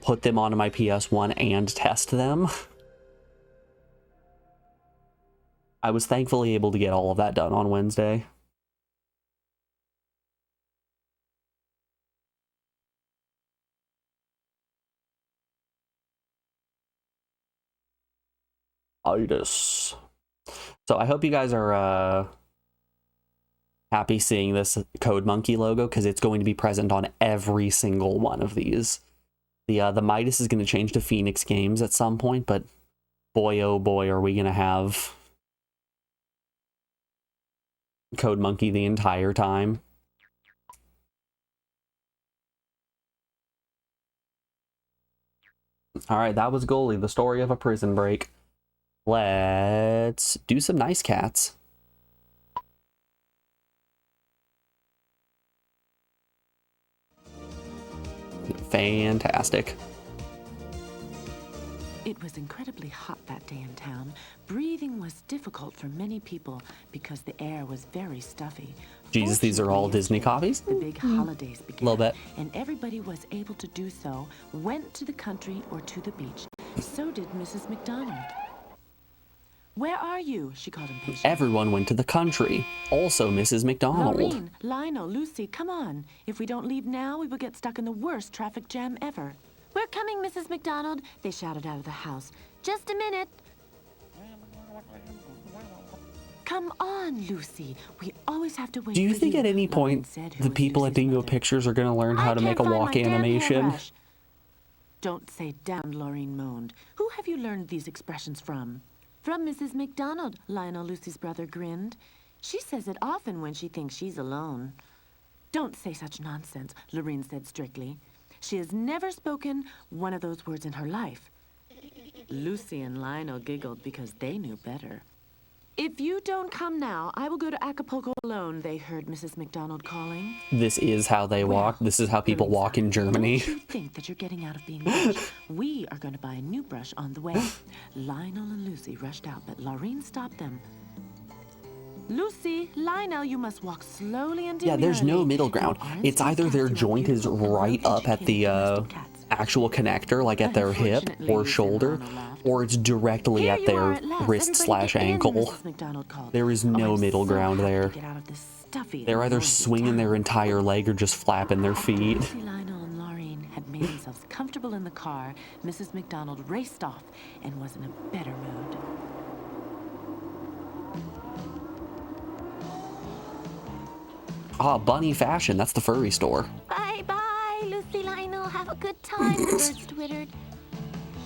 put them onto my PS1 and test them. I was thankfully able to get all of that done on Wednesday. Itis. So I hope you guys are happy seeing this Code Monkey logo, because it's going to be present on every single one of these. The Midas is going to change to Phoenix Games at some point, but boy oh boy are we going to have Code Monkey the entire time. Alright, that was Goalie, the story of a prison break. Let's do some nice cats. Fantastic. It was incredibly hot that day in town. Breathing was difficult for many people because the air was very stuffy. Jesus, these are all Disney copies? The big holidays began, a little bit. And everybody was able to do so, went to the country or to the beach. So did Mrs. McDonald. Where are you? She called impatiently. Everyone went to the country. Also Mrs. McDonald. Maureen, Lionel, Lucy, come on. If we don't leave now, we will get stuck in the worst traffic jam ever. We're coming, Mrs. McDonald, They shouted out of the house. just a minute. Come on, Lucy. We always have to wait. Do you for think you, at any Maureen point said, who the was people at Lucy's Dingo mother. Pictures are going to learn how to make a walk animation? Don't say damned, Laureen moaned. Who have you learned these expressions from? From Mrs. McDonald. Lionel, Lucy's brother, grinned. She says it often when she thinks she's alone. Don't say such nonsense, Laureen said strictly. She has never spoken one of those words in her life. Lucy and Lionel giggled because they knew better. If you don't come now, I will go to Acapulco alone, they heard Mrs. McDonald calling. This is how they walk. This is how people Laureen walk in sighed. Germany. Don't you think that you're getting out of being watched? We are going to buy a new brush on the way. Lionel and Lucy rushed out, but Laureen stopped them. Lucy, Lionel, you must walk slowly and Yeah, there's no demurely. middle You ground. aren't It's street either cats, their you are joint is beautiful and right up at the well-educated domestic cats. actual connector, like at their hip Unfortunately, or Lucy shoulder, and Lionel laughed. or it's directly Here at you their are at last. wrist Everybody slash get in, ankle. Mrs. McDonald called. There is no I'm middle so ground happy there. to get out of this stuffy and They're either noisy swinging their town. entire leg or just flapping their feet. Lucy, Lionel, and Laureen had made themselves comfortable in the car. Mrs. McDonald raced off and was in a better mood. Ah, Bunny Fashion, that's the furry store. Bye-bye, Lucy, Lionel. Have a good time, the birds twittered.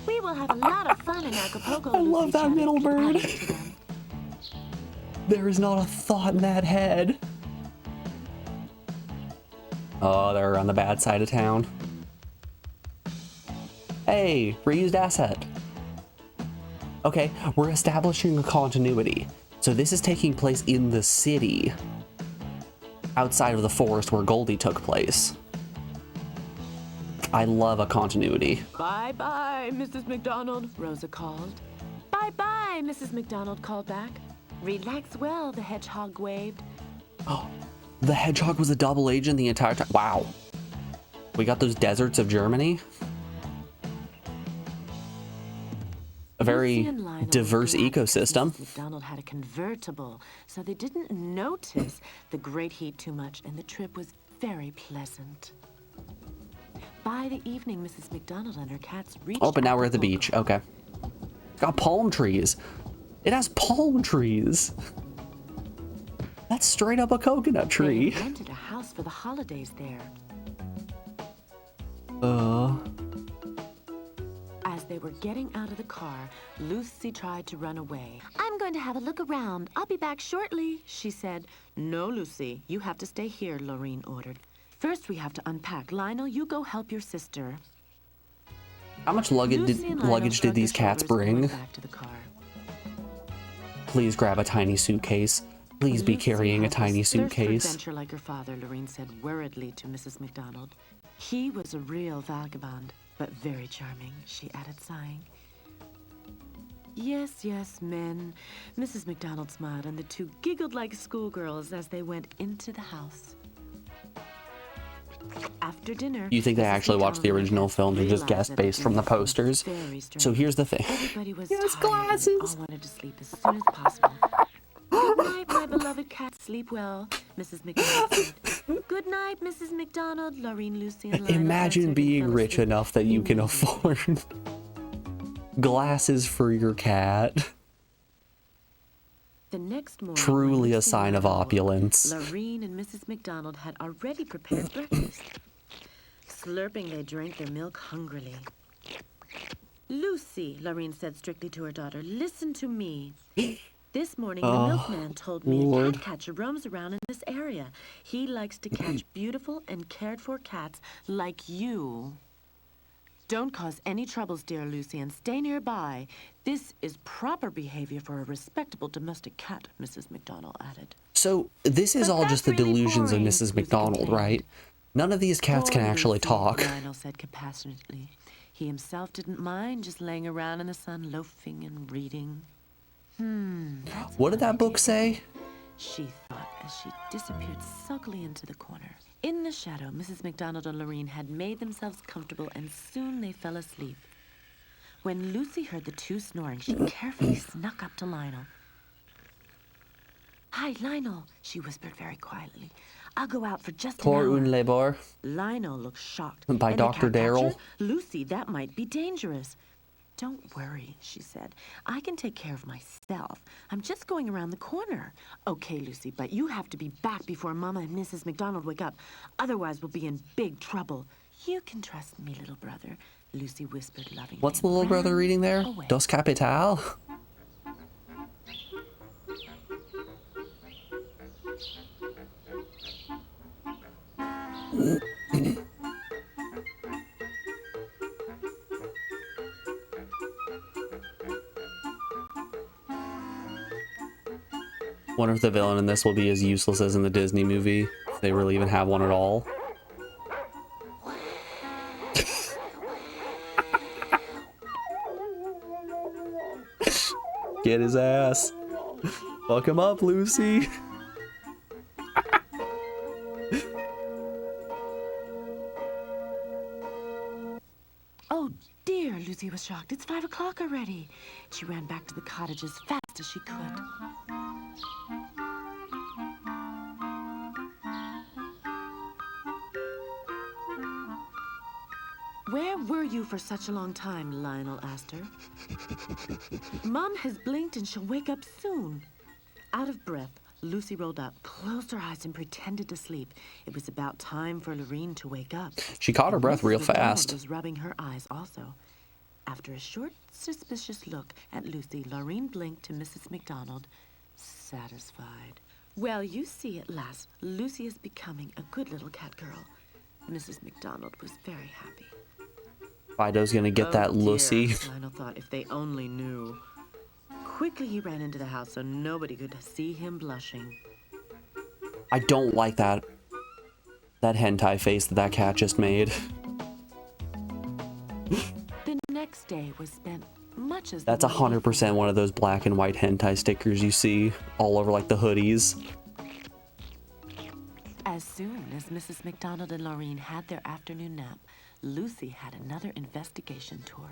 We will have a lot of fun in Acapulco, I love Lucy that chatted, middle bird. adding to them. There is not a thought in that head. Oh, they're on the bad side of town. Hey, reused asset. Okay, we're establishing a continuity. So this is taking place in the city, outside of the forest where Goldie took place. I love a continuity. Bye-bye, Mrs. McDonald, Rosa called. Bye-bye, Mrs. McDonald called back. Relax well, the hedgehog waved. Oh, the hedgehog was a double agent the entire time. Wow. We got those deserts of Germany. A very Lucy and Lionel diverse were glad that ecosystem. Mrs. McDonald had a convertible, so they didn't notice the great heat too much, and the trip was very pleasant. By the evening, Mrs. McDonald and her cats reached Oh, but now we're at the Acapulco. beach. Okay. It's got palm trees. It has palm trees. That's straight up a coconut They tree. had rented a house for the holidays there. As they were getting out of the car, Lucy tried to run away. I'm going to have a look around. I'll be back shortly. She said, "No, Lucy, you have to stay here," Laureen ordered. "First, we have to unpack. Lionel, you go help your sister." How much luggage Lucy and Lionel did shrugged these their cats shoulders and bring? went back to the car. Please grab a tiny suitcase. Please be Lucy carrying a had tiny this thirst for suitcase. adventure like her father, Laureen said worriedly to Mrs. McDonald. He was a real vagabond, but very charming, she added, sighing. Yes, yes, men. Mrs. McDonald smiled, and the two giggled like schoolgirls as they went into the house. After dinner, You think they Mrs. actually watched the McDonald original film or just realized guessed that based from the everything posters? was very So strange. here's the thing. Everybody was Yes, tired and glasses. all wanted to sleep as soon as possible. Good night, my beloved cat. Sleep well, Mrs. McDonald said. Good night, Mrs. McDonald. Lorraine, Lucy, and Lionel Imagine answered and being fell rich asleep enough that you can immediately. afford glasses for your cat. The next morning, Truly when a Lucy sign and of Lionel woke, opulence. Lorraine and Mrs. McDonald had already prepared breakfast. Slurping, they drank their milk hungrily. Lucy, Lorraine said strictly to her daughter, listen to me. This morning, the milkman told me a cat catcher roams around in this area. He likes to catch beautiful and cared-for cats like you. Don't cause any troubles, dear Lucy, and stay nearby. This is proper behavior for a respectable domestic cat, Mrs. McDonald added. So this is But all just the that's really delusions boring, of Mrs. Lucy McDonald, complained. right? None of these cats can Poor actually Lucy, talk. Lionel said compassionately. He himself didn't mind just laying around in the sun, loafing and reading. What did that book say? She thought as she disappeared sulkily into the corner. In the shadow, Mrs. McDonald and Lorraine had made themselves comfortable, and soon they fell asleep. When Lucy heard the two snoring, she carefully snuck up to Lionel. Hi, Lionel, she whispered very quietly. I'll go out for just an Pour hour. un labor. Lionel looked shocked. By "And the Dr. cat catcher? Darrell? Lucy, that might be dangerous. Don't worry, she said. I can take care of myself. I'm just going around the corner. Okay, Lucy, but you have to be back before Mama and Mrs. McDonald wake up. Otherwise, we'll be in big trouble. You can trust me, little brother, Lucy whispered lovingly. What's the little and brother ran reading there? away. Dos Capital? Wonder if the villain in this will be as useless as in the Disney movie. If they really even have one at all. Get his ass. Fuck him up, Lucy. Oh, dear, Lucy was shocked. It's 5 o'clock already. She ran back to the cottage as fast as she could. Where were you for such a long time? Lionel asked her. Mom has blinked and she'll wake up soon. Out of breath, Lucy rolled up, closed her eyes, and pretended to sleep. It was about time for Lorraine to wake up. She caught her breath Mrs. real McDonald fast. was rubbing her eyes also. After a short, suspicious look at Lucy, Lorraine blinked to Mrs. McDonald, satisfied. Well, you see at last, Lucy is becoming a good little cat girl. Mrs. McDonald was very happy. Fido's gonna get that dear, Lucy. Lionel thought, if they only knew. Quickly, he ran into the house so nobody could see him blushing. I don't like that hentai face that cat just made. The next day was spent much as That's the night 100% before. one of those black and white hentai stickers you see all over like the hoodies. As soon as Mrs. McDonald and Lorraine had their afternoon nap, Lucy had another investigation tour.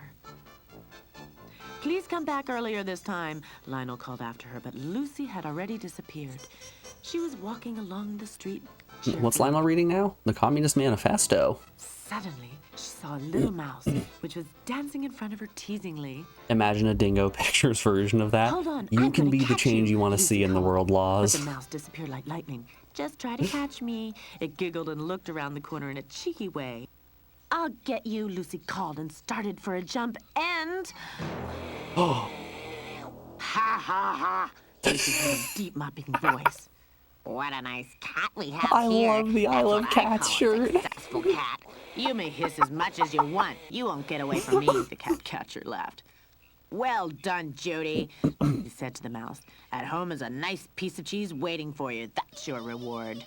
Please come back earlier this time, Lionel called after her, but Lucy had already disappeared. She was walking along the street. What's cheerfully. Lionel reading now? The Communist Manifesto. Suddenly, she saw a little mouse, which was dancing in front of her teasingly. Imagine a Dingo Pictures version of that. Hold on, You I'm can gonna be the catch change you want to Lucy see in the called. world But laws. the mouse disappeared like lightning. Just try to catch me. It giggled and looked around the corner in a cheeky way. I'll get you, Lucy called and started for a jump and... Oh, Ha ha ha! Lucy had a deep mopping voice. What a nice cat we have I here. love the I That's Love what Cats call a shirt. Successful cat. You may hiss as much as you want. You won't get away from me, the cat catcher laughed. Well done, Judy, he said to the mouse. At home is a nice piece of cheese waiting for you. That's your reward.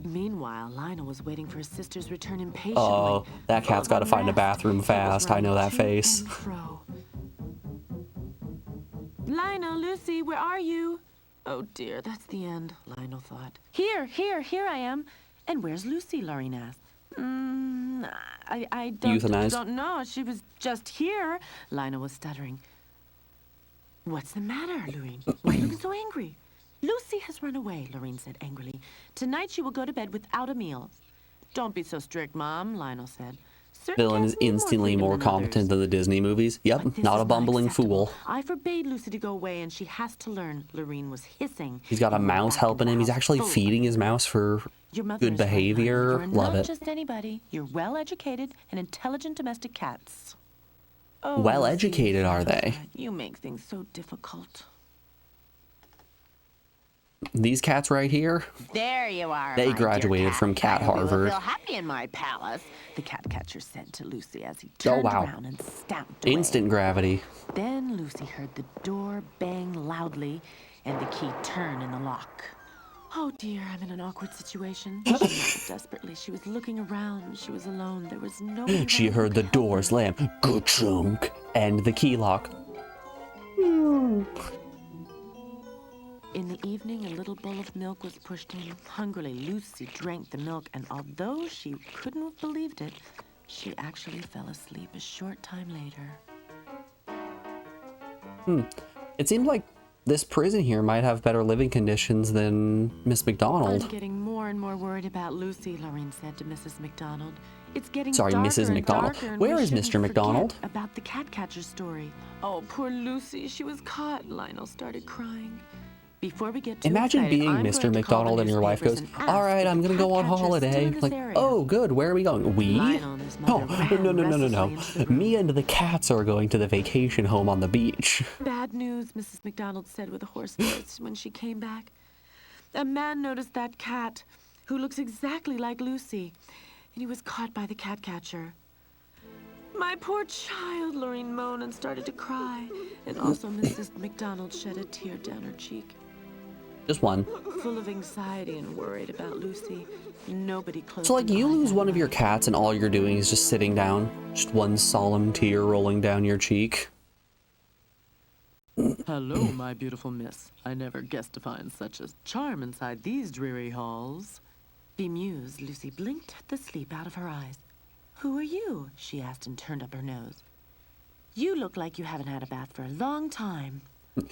Meanwhile, Lionel was waiting for his sister's return impatiently. Oh, that cat's full got to of find a unrest. bathroom It was fast. I know running that to face. and fro. Lionel, Lucy, where are you? Oh dear, that's the end, Lionel thought. Here I am. And where's Lucy, Lorraine asked. I Euthanized. don't know. She was just here. Lionel was stuttering. What's the matter, Lorraine? Why are you looking so angry? Lucy has run away, Lorraine said angrily. Tonight she will go to bed without a meal. Don't be so strict, Mom, Lionel said. Certain Villain cats is need more instantly freedom more than competent others. than the Disney movies. Yep, But this not is a bumbling acceptable. fool. I forbade Lucy to go away, and she has to learn. Lorraine was hissing. He's got a and went mouse back into helping the him. He's house actually full of feeding anger. his mouse for Your mother good is right, Lionel. behavior. You're Love not it. just anybody. You're well-educated and intelligent domestic cats. Oh, Well Lucy, educated, are they? You make things so difficult. These cats right here, There you are, they my dear graduated cat. from Cat I hope you will Harvard. feel happy in my palace. The cat catcher said to Lucy as he Oh, turned wow. around and stamped away. Instant gravity. Then Lucy heard the door bang loudly and the key turn in the lock. Oh dear, I'm in an awkward situation. She moaned desperately. She was looking around. She was alone. There was nobody She around who heard the could help door her. slam. Good chunk. And the key lock. In the evening, a little bowl of milk was pushed in. Hungrily, Lucy drank the milk, and although she couldn't have believed it, she actually fell asleep a short time later. It seems like this prison here might have better living conditions than Miss I'm McDonald. getting more and more worried about Lucy, Lorraine said to Mrs. McDonald. It's getting Sorry, darker Mrs. and McDonald. darker, and Where we is shouldn't Mr. McDonald? forget about the cat catcher story. Oh, poor Lucy. She was caught. Lionel started crying. Before we get too Imagine excited, being I'm Mr. going to call the McDonald and your wife goes, newspapers and all ask right, if I'm the going to go cat on catcher's still holiday. in this Like, area. oh, good, where are we going? We? Lionel and his Oh, mother ran no. restlessly into the room. Me and the cats are going to the vacation home on the beach. Bad news, Mrs. McDonald said with a hoarse voice when she came back. A man noticed that cat, who looks exactly like Lucy, and he was caught by the cat catcher. My poor child, Lorraine moaned and started to cry. And also Mrs. McDonald shed a tear down her cheek. Just one. Full of anxiety and worried about Lucy, nobody close So, like, an you eye lose that one of your night. cats and all you're doing is just sitting down. Just one solemn tear rolling down your cheek. Hello, my beautiful miss. I never guessed to find such a charm inside these dreary halls. Bemused, Lucy blinked the sleep out of her eyes. Who are you? She asked and turned up her nose. You look like you haven't had a bath for a long time.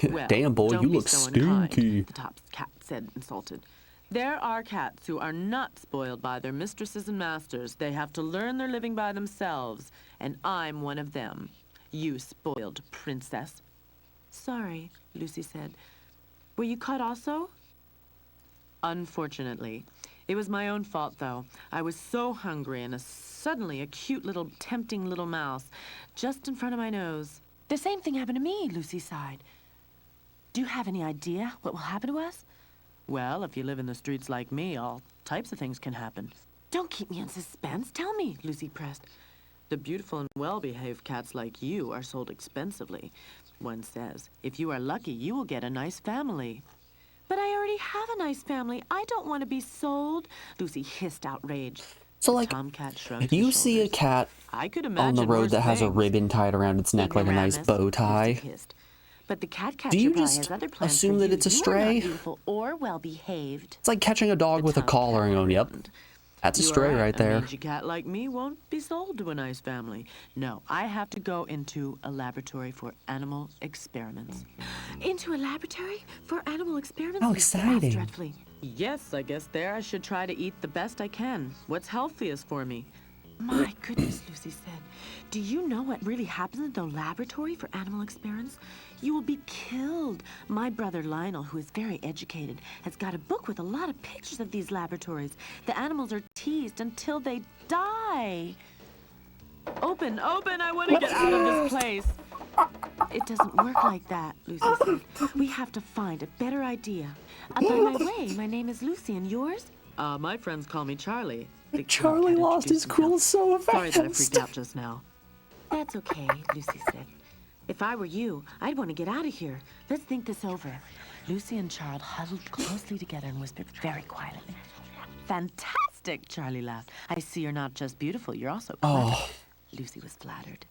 Well, Damn, boy, don't you be look so unkind, stinky. the top cat said, insulted. There are cats who are not spoiled by their mistresses and masters. They have to learn their living by themselves, and I'm one of them. You spoiled princess. Sorry, Lucy said. Were you caught also? Unfortunately. It was my own fault, though. I was so hungry, and suddenly a cute little, tempting little mouse just in front of my nose. The same thing happened to me, Lucy sighed. Do you have any idea what will happen to us? Well, if you live in the streets like me, all types of things can happen. Don't keep me in suspense. Tell me, Lucy pressed. The beautiful and well-behaved cats like you are sold expensively. One says, if you are lucky, you will get a nice family. But I already have a nice family. I don't want to be sold, Lucy hissed outraged. So, The like, tomcat shrugged you his see a shoulders. cat I could on imagine the road worse that has a things. ribbon tied around its neck like a nice Ignoramus, bow tie. Lucy hissed. But the cat catcher Do you probably just has other plans assume for that you. it's a You are stray? not beautiful or well-behaved. It's like catching a dog with a collar and going, yep, that's a You are stray right A there. mangy cat like me won't be sold to a nice family. No, I have to go into a laboratory for animal experiments. Into a laboratory for animal experiments? How Lucy asked exciting. dreadfully. Yes, I guess there I should try to eat the best I can. What's healthiest for me? My goodness, Lucy said. Do you know what really happens in the laboratory for animal experiments? You will be killed. My brother Lionel, who is very educated, has got a book with a lot of pictures of these laboratories. The animals are teased until they die. Open, I want to get out of this place. It doesn't work like that, Lucy said. We have to find a better idea. By my way, my name is Lucy, and yours? My friends call me Charlie. The Charlie cat lost his introduced cool himself. so Sorry that I fast. freaked out just now. That's okay, Lucy said. If I were you, I'd want to get out of here. Let's think this over. Lucy and Charles huddled closely together and whispered very quietly. Fantastic, Charlie laughed. I see you're not just beautiful, you're also clever. Oh. Lucy was flattered.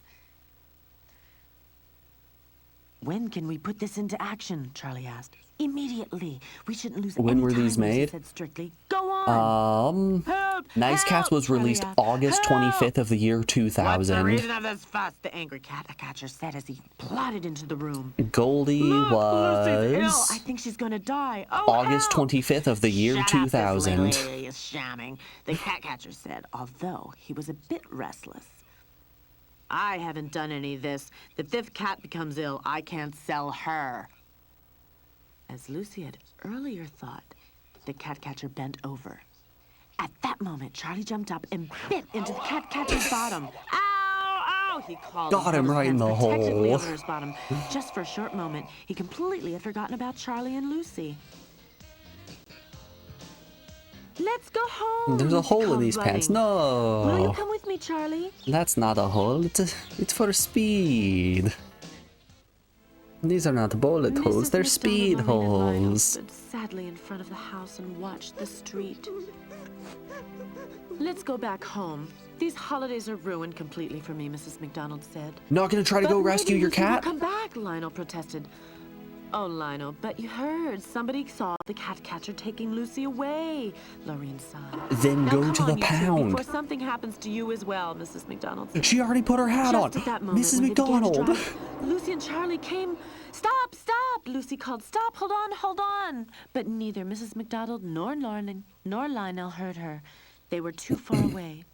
When can we put this into action? Charlie asked. Immediately. We shouldn't lose When any were time, these Lucy made? said strictly. Go on! Help! Nice Cats Help! was Charlie released asked. August Help! 25th of the year 2000. What's the reason of this fuss? The angry catcher said as he plodded into the room. Goldie Look, Lucy's ill. I was think she's gonna die. Oh, August help! 25th of the year Shut 2000. Up, this lady is shamming, the catcher said, although he was a bit restless. I haven't done any of this. The fifth cat becomes ill, I can't sell her. As Lucy had earlier thought, the catcher bent over. At that moment, Charlie jumped up and bit into the catcher's bottom. Ow! Ow! He called. Got him right in the protectively hole. over his bottom. Just for a short moment, he completely had forgotten about Charlie and Lucy. Let's go home. There's a Lucy hole in called, these pants. running. Will you No, come with me, Charlie? that's not a hole. It's for speed. These are not bullet holes. Mrs. They're McDonald speed and Lionel holes. stood sadly in front of the house and watched the street. Let's go back home. These holidays are ruined completely for me, Mrs. McDonald said. Not gonna try to go But rescue maybe your Lucy will cat? come back, Lionel protested. Oh, Lionel, but you heard. Somebody saw the catcher taking Lucy away, Lorraine sighed. Then Now, go come to on, the you two, pound. before something happens to you as well, Mrs. McDonald said. She already put her hat on. Just at that moment, Mrs. when they began to McDonald. drive, Lucy and Charlie came. Stop, stop! Lucy called. Stop, hold on. But neither Mrs. McDonald nor Lionel heard her. They were too far away.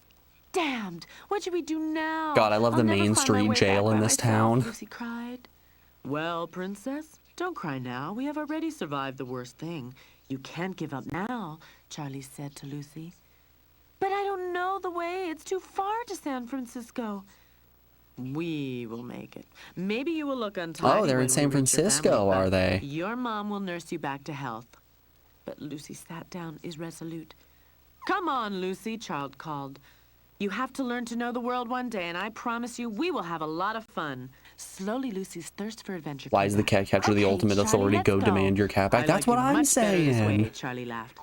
Damned! What should we do now? God, I love I'll the never Main find my Street way jail back in by this myself," town. Lucy cried. Well, Princess, don't cry now. We have already survived the worst thing. You can't give up now, Charlie said to Lucy. But I don't know the way. It's too far to San Francisco. We will make it. Maybe you will look untidy. Oh, they're in when San we reach your Francisco, family, are but they? Your mom will nurse you back to health. But Lucy sat down, irresolute. Come on, Lucy, Child called. You have to learn to know the world one day, and I promise you we will have a lot of fun. Slowly, Lucy's thirst for adventure Why came is the back. catcher the Okay, ultimate Charlie, authority? let's Go demand your cat back. I That's like what it I'm much better this way, saying. Charlie laughed.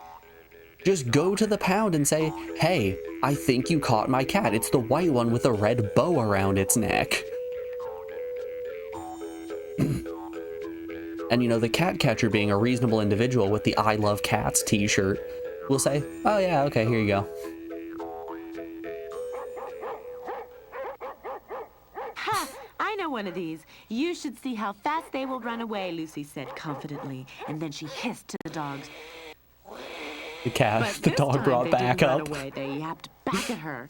Just go to the pound and say, hey, I think you caught my cat. It's the white one with a red bow around its neck. And you know, the cat catcher, being a reasonable individual with the I Love Cats t-shirt, will say, oh yeah, okay, here you go. Ha! I know one of these. You should see how fast they will run away, Lucy said confidently, and then she hissed to the dogs. The cat, But the this dog time brought they back didn't run up. away. They yapped back at her.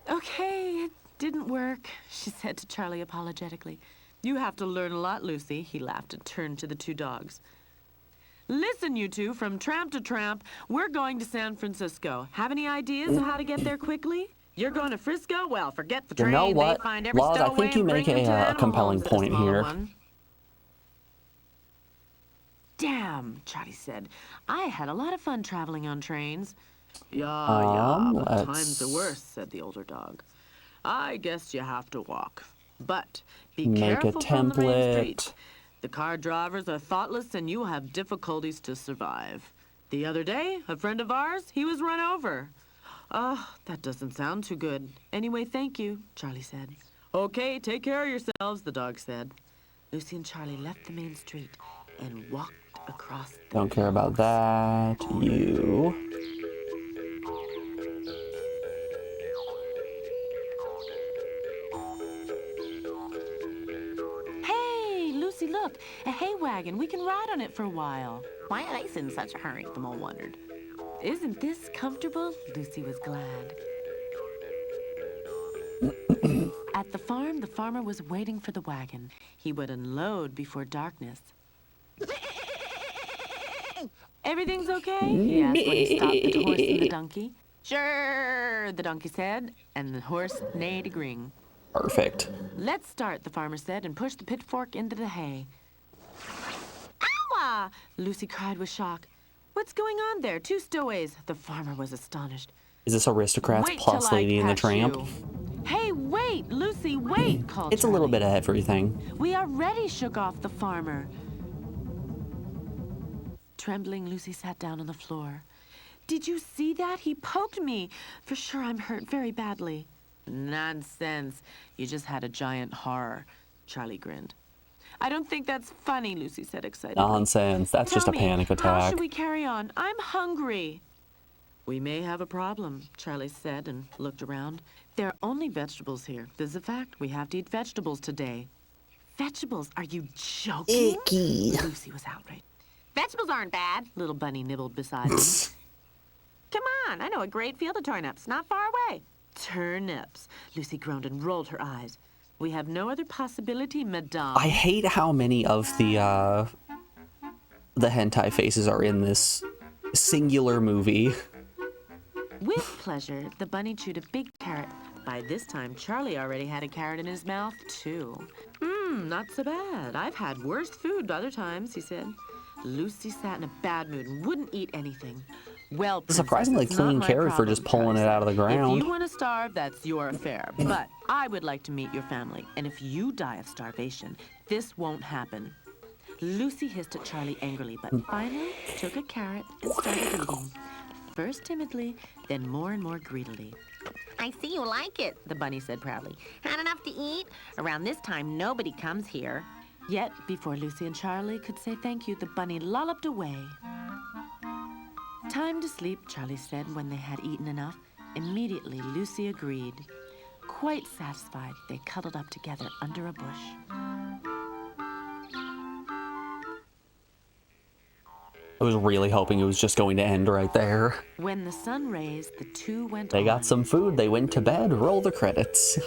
Okay, it didn't work, she said to Charlie apologetically. You have to learn a lot, Lucy, he laughed and turned to the two dogs. Listen, you two, from tramp to tramp, we're going to San Francisco. Have any ideas of how to get there quickly? You're going to Frisco? Well, forget the train. You know what, They find every Laz, I stowaway think you and make bring them to a animal compelling homes at a point smaller here. one. Damn, Charlie said. I had a lot of fun traveling on trains. Yeah, but times are worse, said the older dog. I guess you have to walk. But be Make a careful from the main street. template. The car drivers are thoughtless and you will have difficulties to survive. The other day, a friend of ours, he was run over. Oh, that doesn't sound too good. Anyway, thank you, Charlie said. Okay, take care of yourselves, the dog said. Lucy and Charlie left the main street and walked across the Don't care about that. You. Hey, Lucy, look, a hay wagon. We can ride on it for a while. Why are they in such a hurry? The mole wondered. Isn't this comfortable? Lucy was glad. At the farm, the farmer was waiting for the wagon. He would unload before darkness. Everything's okay? He asked when he stopped the horse and the donkey. Sure, the donkey said, and the horse neighed agreeing. Perfect. Let's start, the farmer said, and pushed the pitchfork into the hay. Ow! Lucy cried with shock. What's going on there? Two stowaways. The farmer was astonished. Is this Aristocrats Wait plus till I Lady and the catch Tramp? you. Hey, wait, Lucy, wait, called It's a little Charlie. bit of everything. We already shook off the farmer. Trembling, Lucy sat down on the floor. Did you see that? He poked me. For sure I'm hurt very badly. Nonsense. You just had a giant horror. Charlie grinned. I don't think that's funny, Lucy said excitedly. Nonsense. That's just a panic How attack. should we carry on? I'm hungry. We may have a problem, Charlie said and looked around. There are only vegetables here. There's a fact. We have to eat vegetables today. Vegetables? Are you joking? Icky. Lucy was outraged. Vegetables aren't bad, Little Bunny nibbled beside him. Come on, I know a great field of turnips, not far away. Turnips, Lucy groaned and rolled her eyes. We have no other possibility, madame. I hate how many of the hentai faces are in this singular movie. With pleasure, the bunny chewed a big carrot. By this time, Charlie already had a carrot in his mouth, too. Not so bad. I've had worse food other times, he said. Lucy sat in a bad mood and wouldn't eat anything. Well, Princess, Surprisingly it's not clean my carrot for problem, just pulling Charlie it out of the said. ground. If you want to starve, that's your affair. But I would like to meet your family. And if you die of starvation, this won't happen. Lucy hissed at Charlie angrily, but finally took a carrot and started eating. First timidly, then more and more greedily. I see you like it, the bunny said proudly. Had enough to eat? Around this time, nobody comes here. Yet, before Lucy and Charlie could say thank you, the bunny lolloped away. Time to sleep, Charlie said when they had eaten enough. Immediately, Lucy agreed. Quite satisfied, they cuddled up together under a bush. I was really hoping it was just going to end right there. When the sun raised, the two went They on. got some food, they went to bed, roll the credits.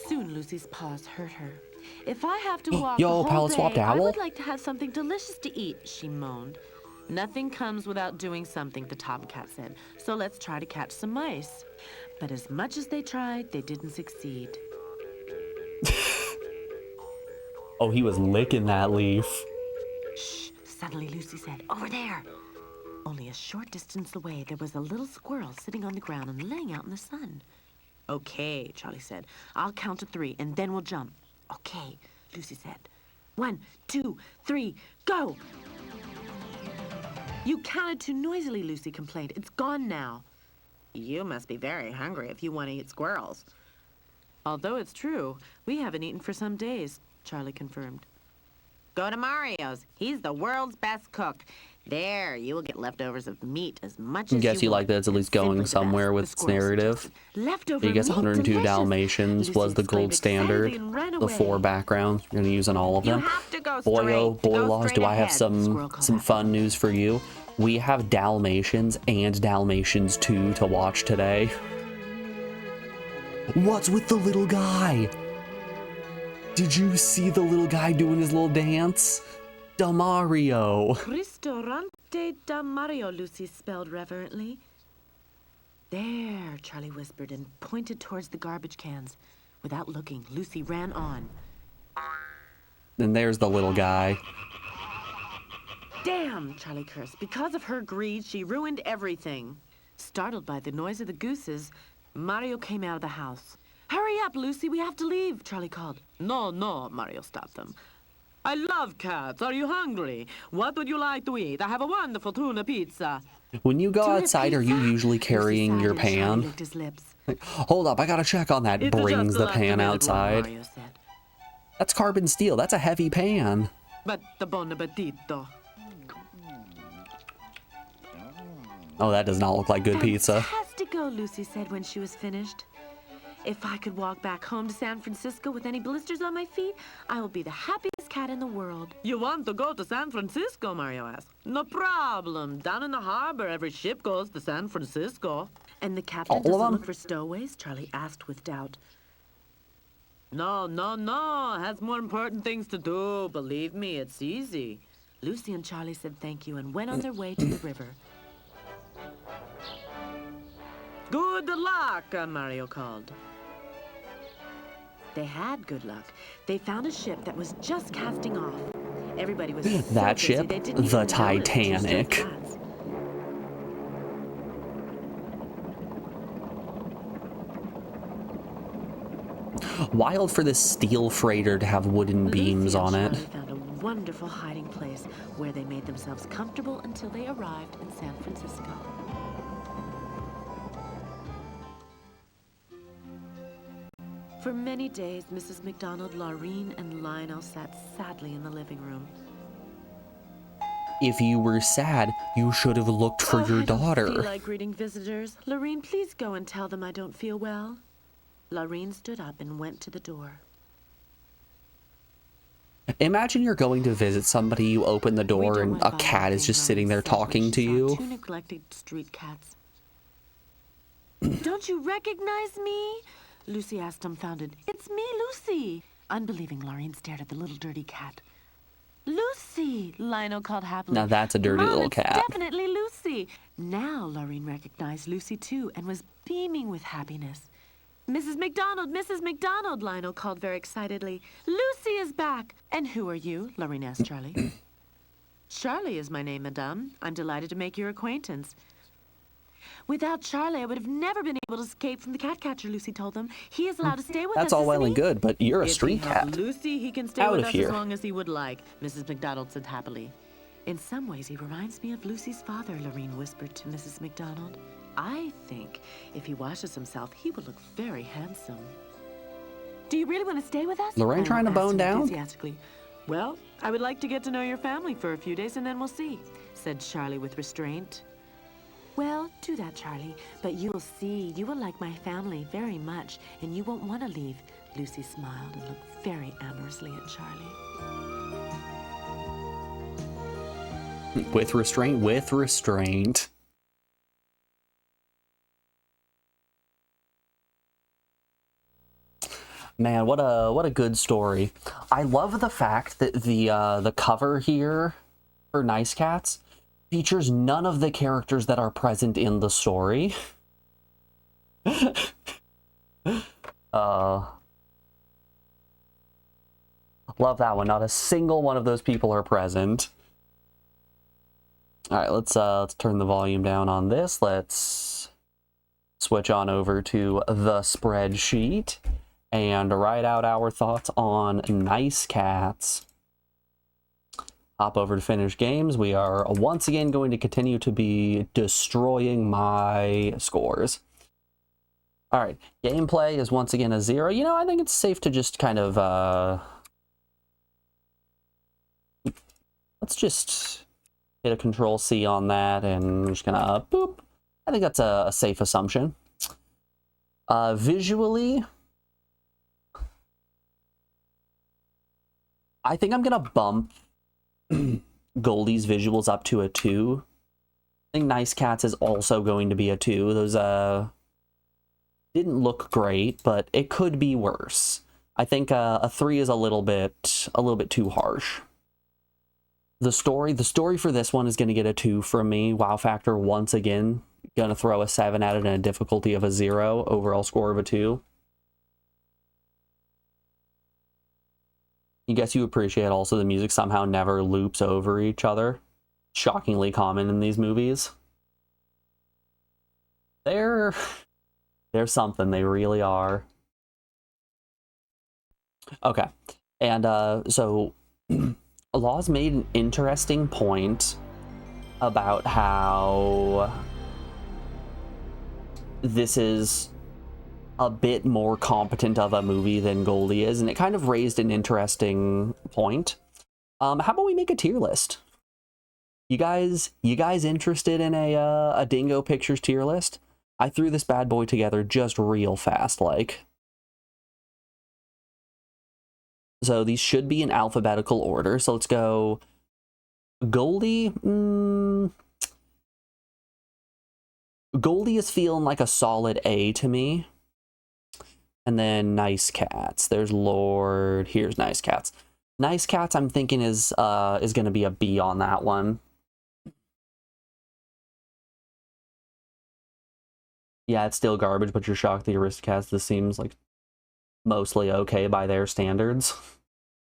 Soon Lucy's paws hurt her. If I have to walk Yo, the whole palette swapped day, I owl? would like to have something delicious to eat, she moaned. Nothing comes without doing something, the tomcat said. So let's try to catch some mice. But as much as they tried, they didn't succeed. Oh, he was licking that leaf. Shh, suddenly Lucy said, over there. Only a short distance away, there was a little squirrel sitting on the ground and laying out in the sun. Okay, Charlie said. I'll count to 3, and then we'll jump. Okay, Lucy said. 1, 2, 3, go! You counted too noisily, Lucy complained. It's gone now. You must be very hungry if you want to eat squirrels. Although it's true, we haven't eaten for some days, Charlie confirmed. Go to Mario's. He's the world's best cook. There, you will get leftovers of meat as much I as guess you want. like that it's at least Simply going the somewhere best, with the its squirrel narrative. suggested. Leftover I guess meat, 102 delicious. Dalmatians Lucy was the gold exclaimed standard. excitedly and ran The away. 4 backgrounds, you're gonna use on all of You them. have to go Boy, oh, straight. boy Go laws, straight do I have ahead. Squirrel some called after fun them. news for you. We have Dalmatians and Dalmatians 2 to watch today. What's with the little guy? Did you see the little guy doing his little dance? Damario. Ristorante da Mario, Lucy spelled reverently. There, Charlie whispered and pointed towards the garbage cans. Without looking, Lucy ran on. And there's the little guy. Damn, Charlie cursed. Because of her greed, she ruined everything. Startled by the noise of the gooses, Mario came out of the house. Hurry up, Lucy, we have to leave, Charlie called. No, no, Mario stopped them. I love cats. Are you hungry? What would you like to eat? I have a wonderful tuna pizza. When you go Tuna outside, are you pizza? usually Lucy carrying sighed your and Charlie pan? licked his lips. Hold up, I gotta check on that. It's Brings just the last pan minute one, outside. Mario said. That's carbon steel. That's a heavy pan. But the bon appetito. Oh, that does not look like good pizza. Fantastico, Lucy said when she was finished. If I could walk back home to San Francisco with any blisters on my feet, I will be the happiest cat in the world. You want to go to San Francisco, Mario asked. No problem. Down in the harbor, every ship goes to San Francisco. And the captain All of doesn't them? look for stowaways? Charlie asked with doubt. No, no, no. Has more important things to do. Believe me, it's easy. Lucy and Charlie said thank you and went on their way to the river. Good luck, Mario called. They had good luck. They found a ship that was just casting off. Everybody was so That busy, ship? they didn't The even notice Titanic. two stray cats. Wild for this steel freighter to have wooden beams Lucy and on it. Charlie found a wonderful hiding place where they made themselves comfortable until they arrived in San Francisco. For many days, Mrs. McDonald, Laureen, and Lionel sat sadly in the living room. If you were sad, you should have looked for your I don't daughter. feel like greeting visitors. Laureen, please go and tell them I don't feel well. Laureen stood up and went to the door. Imagine you're going to visit somebody, you open the door, and a cat is just sitting there talking to you. Two neglected street cats. Don't you recognize me? Lucy asked, dumbfounded. It's me, Lucy. Unbelieving, Laureen stared at the little dirty cat. Lucy, Lionel called happily. Now that's a dirty Mom, little it's cat. Definitely Lucy. Now Laureen recognized Lucy too and was beaming with happiness. Mrs. McDonald, Lionel called very excitedly. Lucy is back. And who are you? Laureen asked Charlie. Charlie is my name, madame. I'm delighted to make your acquaintance. Without Charlie, I would have never been able to escape from the cat catcher, Lucy told them. He is allowed to stay with us. That's all well and good, but you're a If street he helps cat. Lucy, he can stay Out with of us here. as long as he would like, Mrs. McDonald said happily. In some ways, he reminds me of Lucy's father, Laureen whispered to Mrs. McDonald. I think if he washes himself, he will look very handsome. Do you really want to stay with us? Lorraine trying to Lionel bone asked him down? enthusiastically. Well, I would like to get to know your family for a few days and then we'll see, said Charlie with restraint. Well, do that, Charlie, but you will see, you will like my family very much, and you won't want to leave. Lucy smiled and looked very amorously at Charlie. With restraint, with restraint. Man, what a good story. I love the fact that the cover here for Nice Cats features none of the characters that are present in the story. Love that one. Not a single one of those people are present. All right, let's turn the volume down on this. Let's switch on over to the spreadsheet and write out our thoughts on Nice Cats. Hop over to finish games. We are once again going to continue to be destroying my scores. All right, gameplay is once again a 0. You know, I think it's safe to just kind of, let's just hit a Control-C on that, and I'm just gonna, boop. I think that's a safe assumption. Visually, I think I'm gonna bump Goldie's visuals up to a 2. I think Nice Cats is also going to be a 2. Those didn't look great, but it could be worse. I think a 3 is a little bit too harsh. The story for this one is going to get a 2 from me. Wow factor once again gonna throw a 7 at it and a difficulty of a 0. Overall score of a 2. I guess you appreciate also the music somehow never loops over each other. Shockingly common in these movies. They're something, they really are. Okay, and so Law's made an interesting point about how this is a bit more competent of a movie than Goldie is, and it kind of raised an interesting point. How about we make a tier list? You guys interested in a Dingo Pictures tier list? I threw this bad boy together just real fast, like. So these should be in alphabetical order. So let's go Goldie. Goldie is feeling like a solid A to me. And then Nice Cats. There's Lord. Here's Nice Cats. Nice Cats, I'm thinking is going to be a B on that one. Yeah, it's still garbage, but you're shocked the Aristocats. This seems like mostly okay by their standards.